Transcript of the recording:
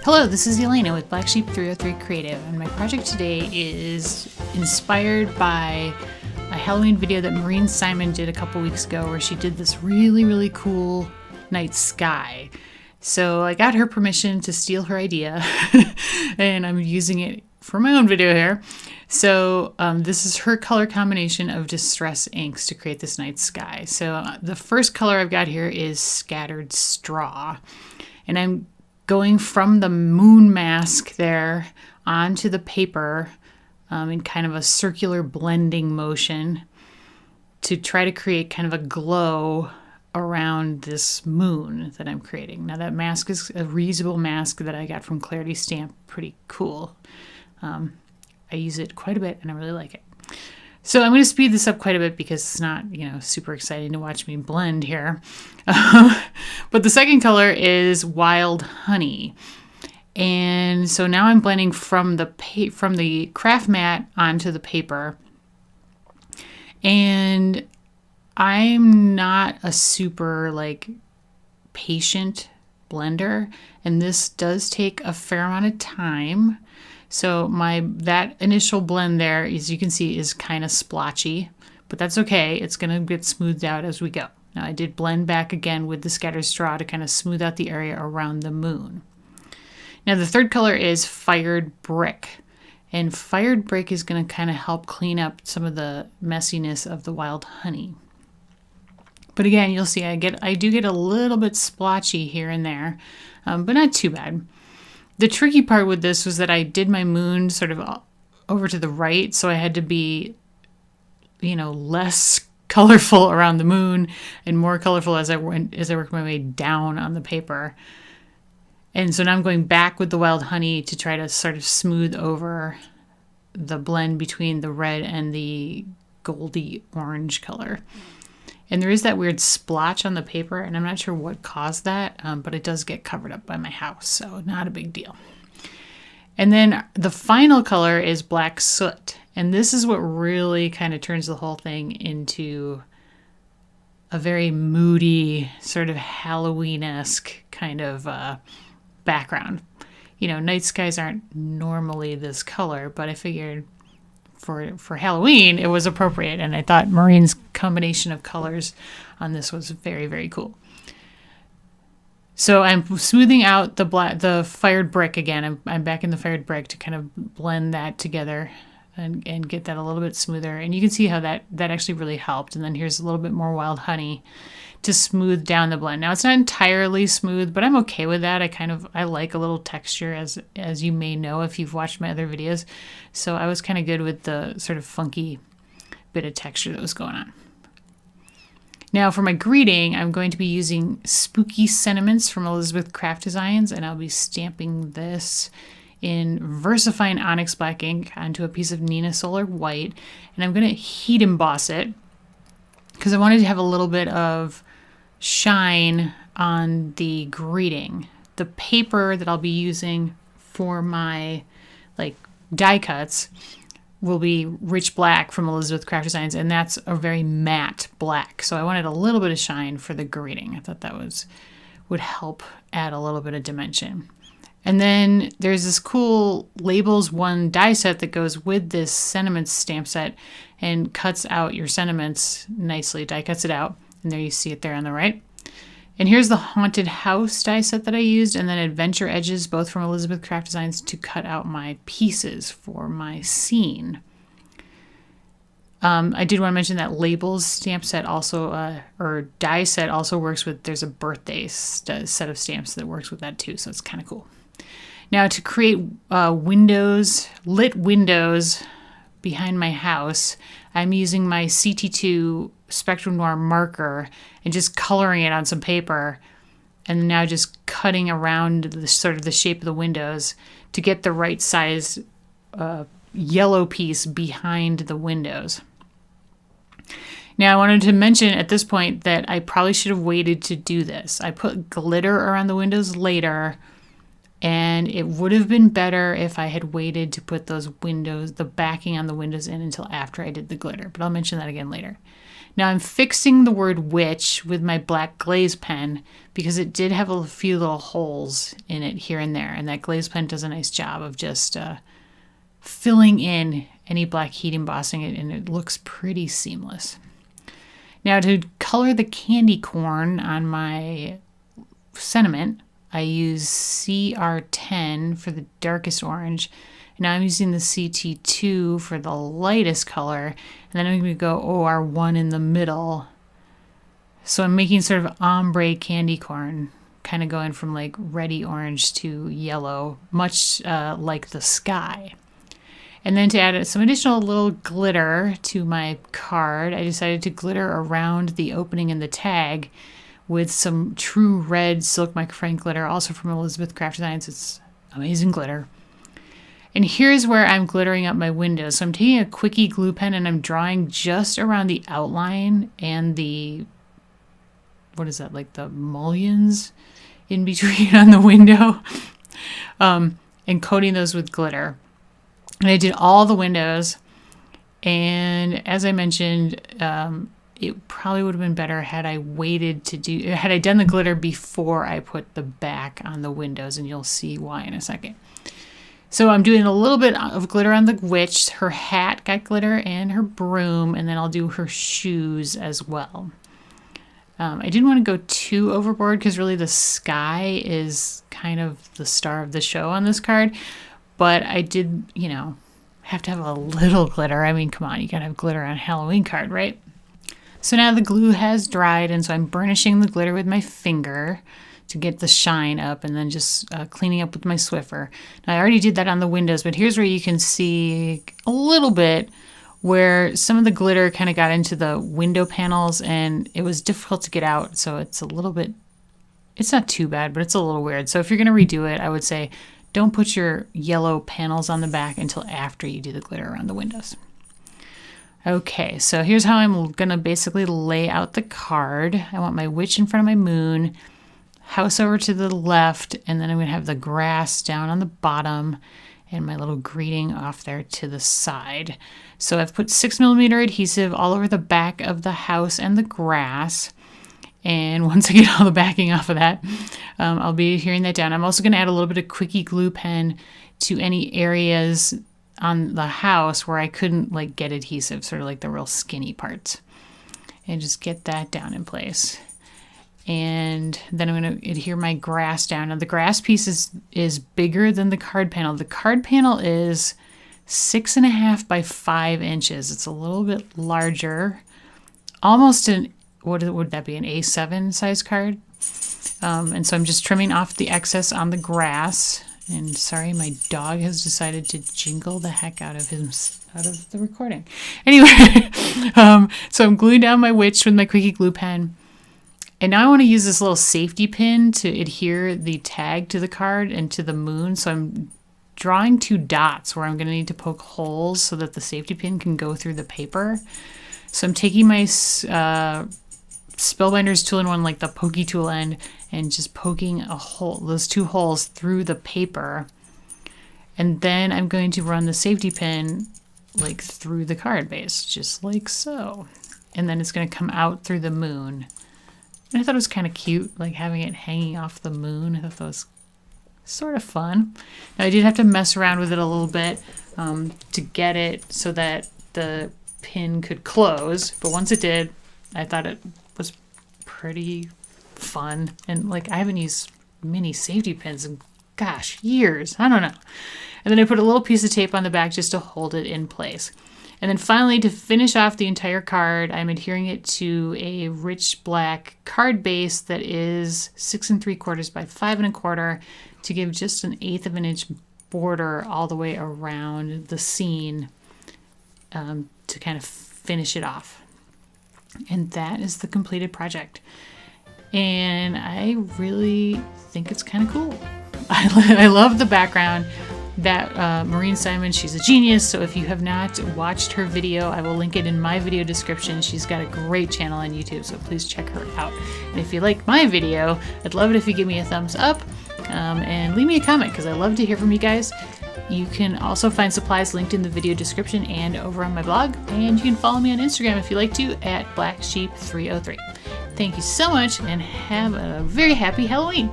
Hello, this is Elena with Black Sheep 303 Creative, and my project today is inspired by a Halloween video that Maureen Simon did a couple weeks ago where she did this really cool night sky. So I got her permission to steal her idea and I'm using it for my own video here. So this is her color combination of distress inks to create this night sky. So the first color I've got here is Scattered Straw, and I'm going from the moon mask there onto the paper in kind of a circular blending motion to try to create kind of a glow around this moon that I'm creating. Now that mask is a reusable mask that I got from Clarity Stamp. Pretty cool. I use it quite a bit and I really like it. So I'm going to speed this up quite a bit because it's not, super exciting to watch me blend here. But the second color is Wild Honey. And so now I'm blending from the craft mat onto the paper. And I'm not a super patient blender, and this does take a fair amount of time. So that initial blend there, as you can see, is kind of splotchy, but that's okay. It's going to get smoothed out as we go. Now I did blend back again with the Scattered Straw to kind of smooth out the area around the moon. Now the third color is Fired Brick, and Fired Brick is going to kind of help clean up some of the messiness of the Wild Honey. But again, you'll see I do get a little bit splotchy here and there, but not too bad. The tricky part with this was that I did my moon sort of over to the right, so I had to be, less colorful around the moon and more colorful as I worked my way down on the paper. And so now I'm going back with the Wild Honey to try to sort of smooth over the blend between the red and the goldy orange color. And there is that weird splotch on the paper, and I'm not sure what caused that, but it does get covered up by my house, so not a big deal. And then the final color is Black Soot, and this is what really kind of turns the whole thing into a very moody, sort of Halloween-esque kind of background. Night skies aren't normally this color, but I figured for Halloween, it was appropriate, and I thought Maureen's combination of colors on this was very cool. So I'm smoothing out the Fired Brick again. I'm back in the Fired Brick to kind of blend that together and get that a little bit smoother. And you can see how that actually really helped. And then here's a little bit more Wild Honey to smooth down the blend. Now it's not entirely smooth, but I'm okay with that. I like a little texture, as you may know if you've watched my other videos. So I was kind of good with the sort of funky bit of texture that was going on. Now for my greeting, I'm going to be using Spooky Sentiments from Elizabeth Craft Designs, and I'll be stamping this in VersaFine Onyx Black ink onto a piece of Neenah Solar White, and I'm going to heat emboss it because I wanted to have a little bit of shine on the greeting. The paper that I'll be using for my die cuts will be Rich Black from Elizabeth Craft Designs, and that's a very matte black. So I wanted a little bit of shine for the greeting. I thought that would help add a little bit of dimension. And then there's this cool Labels 1 die set that goes with this Sentiments stamp set and cuts out your sentiments nicely. Die cuts it out, and there you see it there on the right. And here's the Haunted House die set that I used, and then Adventure Edges, both from Elizabeth Craft Designs, to cut out my pieces for my scene. I did want to mention that Labels stamp set also, or die set also works with, there's a birthday set of stamps that works with that too, so it's kind of cool. Now to create lit windows behind my house, I'm using my CT2 Spectrum Noir marker and just coloring it on some paper, and now just cutting around the sort of the shape of the windows to get the right size yellow piece behind the windows. Now I wanted to mention at this point that I probably should have waited to do this. I put glitter around the windows later, and it would have been better if I had waited to put those windows, the backing on the windows in until after I did the glitter, but I'll mention that again later. Now I'm fixing the word witch with my black glaze pen because it did have a few little holes in it here and there. And that glaze pen does a nice job of just filling in any black heat embossing it, and it looks pretty seamless. Now to color the candy corn on my sentiment, I use CR10 for the darkest orange. Now I'm using the CT2 for the lightest color, and then I'm going to go OR1 in the middle. So I'm making sort of ombre candy corn, kind of going from like reddy orange to yellow, much like the sky. And then to add some additional little glitter to my card, I decided to glitter around the opening in the tag with some true red silk microfine glitter, also from Elizabeth Craft Designs. It's amazing glitter. And here's where I'm glittering up my windows. So I'm taking a quickie glue pen and I'm drawing just around the outline and the, what is that, like the mullions in between on the window, and coating those with glitter. And I did all the windows, and as I mentioned, it probably would have been better had I done the glitter before I put the back on the windows, and you'll see why in a second. So I'm doing a little bit of glitter on the witch. Her hat got glitter and her broom, and then I'll do her shoes as well. I didn't want to go too overboard because really the sky is kind of the star of the show on this card. But I did, have to have a little glitter. I mean, come on, you gotta have glitter on a Halloween card, right? So now the glue has dried, and so I'm burnishing the glitter with my finger to get the shine up, and then just cleaning up with my Swiffer. Now, I already did that on the windows, but here's where you can see a little bit where some of the glitter kind of got into the window panels, and it was difficult to get out. So it's a little bit, it's not too bad, but it's a little weird. So if you're gonna redo it, I would say, don't put your yellow panels on the back until after you do the glitter around the windows. Okay, so here's how I'm gonna basically lay out the card. I want my witch in front of my moon, house over to the left, and then I'm gonna have the grass down on the bottom and my little greeting off there to the side. So I've put 6mm adhesive all over the back of the house and the grass. And once I get all the backing off of that, I'll be adhering that down. I'm also going to add a little bit of quickie glue pen to any areas on the house where I couldn't like get adhesive, sort of like the real skinny parts. And just get that down in place. And then I'm going to adhere my grass down. Now the grass piece is bigger than the card panel. The card panel is 6.5 by 5 inches. It's a little bit larger, almost an, what would that be, an A7 size card? And so I'm just trimming off the excess on the grass. And sorry, my dog has decided to jingle the heck out of the recording. Anyway, so I'm gluing down my witch with my quickie glue pen. And now I want to use this little safety pin to adhere the tag to the card and to the moon. So I'm drawing 2 dots where I'm going to need to poke holes so that the safety pin can go through the paper. So I'm taking my Spellbinder's tool-in-one, like the pokey tool end, and just poking a hole, those 2 holes through the paper. And then I'm going to run the safety pin like through the card base, just like so. And then it's going to come out through the moon. And I thought it was kind of cute, like having it hanging off the moon. I thought that was sort of fun. Now I did have to mess around with it a little bit to get it so that the pin could close. But once it did, I thought it was pretty fun. And like, I haven't used mini safety pins in, gosh, years. I don't know. And then I put a little piece of tape on the back just to hold it in place. And then finally, to finish off the entire card, I'm adhering it to a rich black card base that is 6 3/4 by 5 1/4 to give just an 1/8 of an inch border all the way around the scene to kind of finish it off. And that is the completed project. And I really think it's kind of cool. I love the background. That Maureen Simon, she's a genius. So if you have not watched her video, I will link it in my video description. She's got a great channel on YouTube, so please check her out. And if you like my video, I'd love it if you give me a thumbs up and leave me a comment because I love to hear from you guys. You can also find supplies linked in the video description and over on my blog, and you can follow me on Instagram if you like to at blacksheep303. Thank you so much and have a very happy Halloween!